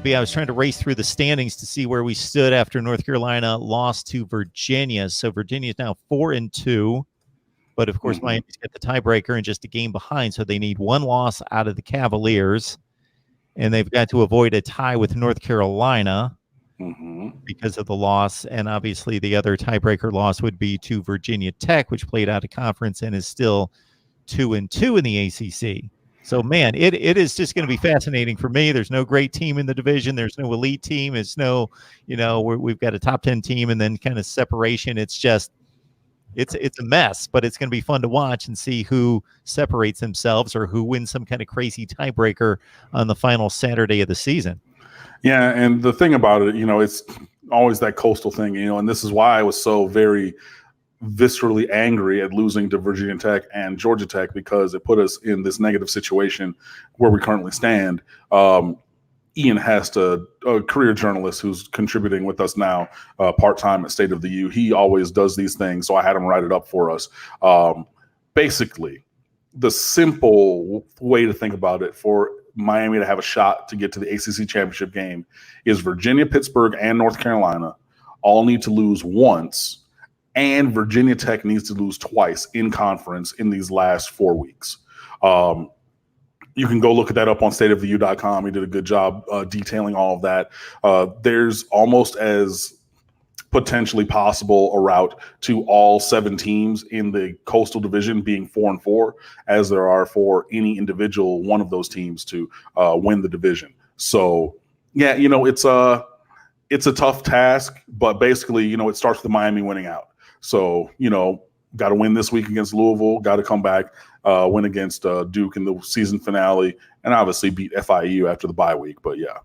I was trying to race through the standings to see where we stood after North Carolina lost to Virginia. So Virginia is now 4-2, but of course Miami's got the tiebreaker and just a game behind, so they need one loss out of the Cavaliers, and they've got to avoid a tie with North Carolina because of the loss. And obviously the other tiebreaker loss would be to Virginia Tech, which played out of conference and is still 2-2 in the ACC. So, man, it is just going to be fascinating for me. There's no great team in the division. There's no elite team. It's no, we've got a top 10 team and then kind of separation. It's just, it's a mess, but it's going to be fun to watch and see who separates themselves or who wins some kind of crazy tiebreaker on the final Saturday of the season. Yeah, and the thing about it, it's always that Coastal thing, and this is why I was so very viscerally angry at losing to Virginia Tech and Georgia Tech, because it put us in this negative situation where we currently stand. Ian Hest, a career journalist who's contributing with us now part-time at State of the U, he always does these things, so I had him write it up for us. Basically, the simple way to think about it for Miami to have a shot to get to the ACC championship game is Virginia, Pittsburgh, and North Carolina all need to lose once, and Virginia Tech needs to lose twice in conference in these last 4 weeks. You can go look at that up on stateoftheu.com. He did a good job detailing all of that. There's almost as potentially possible a route to all 7 teams in the Coastal Division being 4-4 as there are for any individual one of those teams to win the division. So, yeah, it's a tough task, but basically, it starts with Miami winning out. So, got to win this week against Louisville, got to come back, win against Duke in the season finale, and obviously beat FIU after the bye week. But, yeah.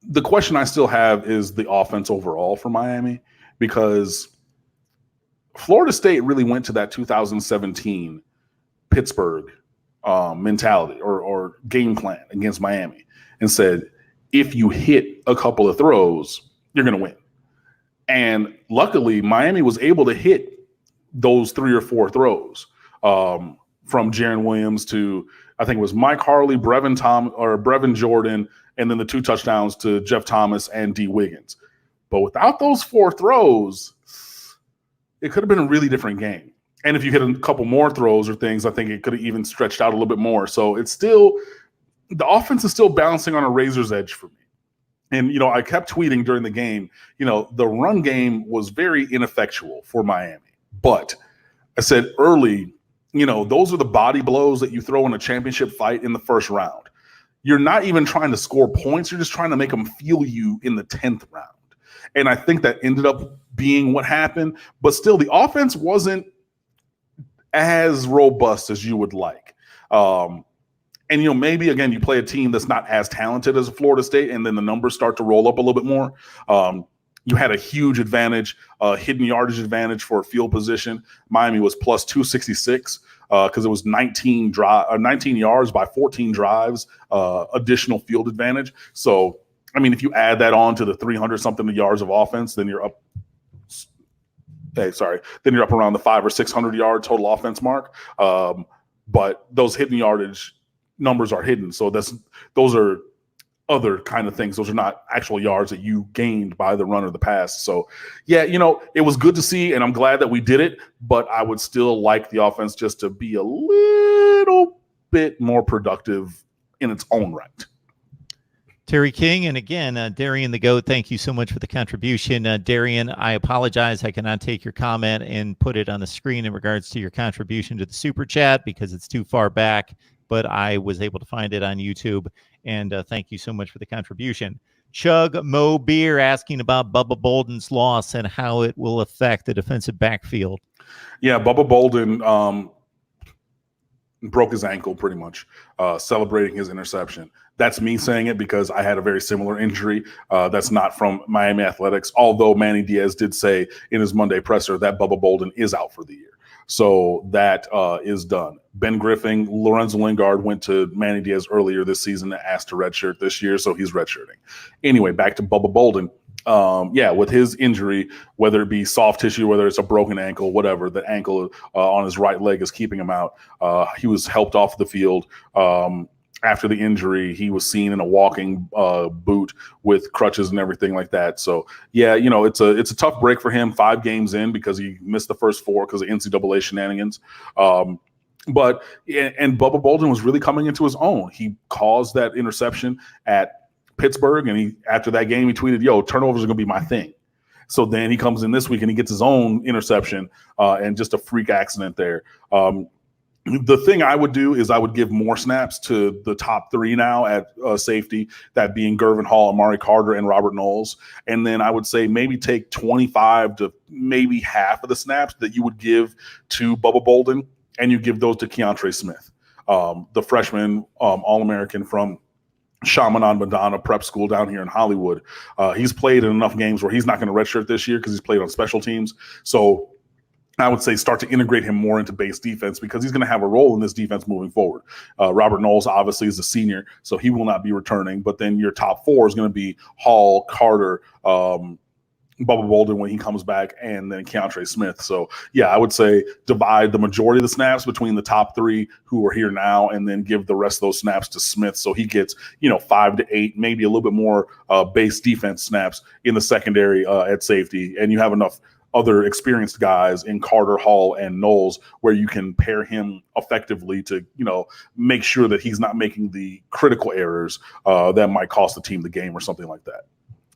The question I still have is the offense overall for Miami, because Florida State really went to that 2017 Pittsburgh mentality or game plan against Miami and said, if you hit a couple of throws, you're going to win. And luckily, Miami was able to hit those 3 or 4 throws from Jaron Williams to, I think it was Mike Harley, Brevin Jordan, and then the 2 touchdowns to Jeff Thomas and D. Wiggins. But without those 4 throws, it could have been a really different game. And if you hit a couple more throws or things, I think it could have even stretched out a little bit more. So it's still – the offense is still balancing on a razor's edge for me. And, I kept tweeting during the game, the run game was very ineffectual for Miami. But I said early, those are the body blows that you throw in a championship fight in the first round. You're not even trying to score points. You're just trying to make them feel you in the 10th round. And I think that ended up being what happened. But still, the offense wasn't as robust as you would like. And, maybe, again, you play a team that's not as talented as Florida State, and then the numbers start to roll up a little bit more. You had a huge advantage, hidden yardage advantage for field position. Miami was plus 266 because it was 19 yards by 14 drives, additional field advantage. So, if you add that on to the 300-something yards of offense, then you're up. Then you're up around the 500 or 600 yard total offense mark. But those hidden yardage numbers are hidden. So those are other kind of things. Those are not actual yards that you gained by the run or the pass. So, yeah, it was good to see, and I'm glad that we did it, but I would still like the offense just to be a little bit more productive in its own right. Terry King, and again, Darian the GOAT, thank you so much for the contribution. Darian, I apologize. I cannot take your comment and put it on the screen in regards to your contribution to the Super Chat because it's too far back, but I was able to find it on YouTube, and thank you so much for the contribution. Chug Mo Beer asking about Bubba Bolden's loss and how it will affect the defensive backfield. Yeah, Bubba Bolden broke his ankle pretty much, celebrating his interception. That's me saying it because I had a very similar injury. That's not from Miami Athletics, although Manny Diaz did say in his Monday presser that Bubba Bolden is out for the year. So that is done. Ben Griffin, Lorenzo Lingard went to Manny Diaz earlier this season and asked to redshirt this year, so he's redshirting. Anyway, back to Bubba Bolden. With his injury, whether it be soft tissue, whether it's a broken ankle, whatever, the ankle on his right leg is keeping him out. He was helped off the field. after the injury, he was seen in a walking boot with crutches and everything like that. So yeah, it's a tough break for him 5 games in because he missed the first 4 because of NCAA shenanigans. But Bubba Bolden was really coming into his own. He caused that interception at Pittsburgh, and after that game he tweeted, "Yo, turnovers are gonna be my thing." So then he comes in this week and he gets his own interception and just a freak accident there. The thing I would do is I would give more snaps to the top 3 now at safety, that being Gervin Hall, Amari Carter, and Robert Knowles. And then I would say maybe take 25 to maybe half of the snaps that you would give to Bubba Bolden, and you give those to Keontre Smith, the freshman All-American from Chaminade Madonna Prep School down here in Hollywood. He's played in enough games where he's not going to redshirt this year because he's played on special teams. So I would say start to integrate him more into base defense because he's going to have a role in this defense moving forward. Robert Knowles obviously is a senior, so he will not be returning. But then your top 4 is going to be Hall, Carter, Bubba Bolden when he comes back, and then Keontre Smith. So yeah, I would say divide the majority of the snaps between the top 3 who are here now, and then give the rest of those snaps to Smith. So he gets, 5 to 8, maybe a little bit more base defense snaps in the secondary at safety. And you have enough other experienced guys in Carter, Hall, and Knowles where you can pair him effectively to, make sure that he's not making the critical errors that might cost the team the game or something like that.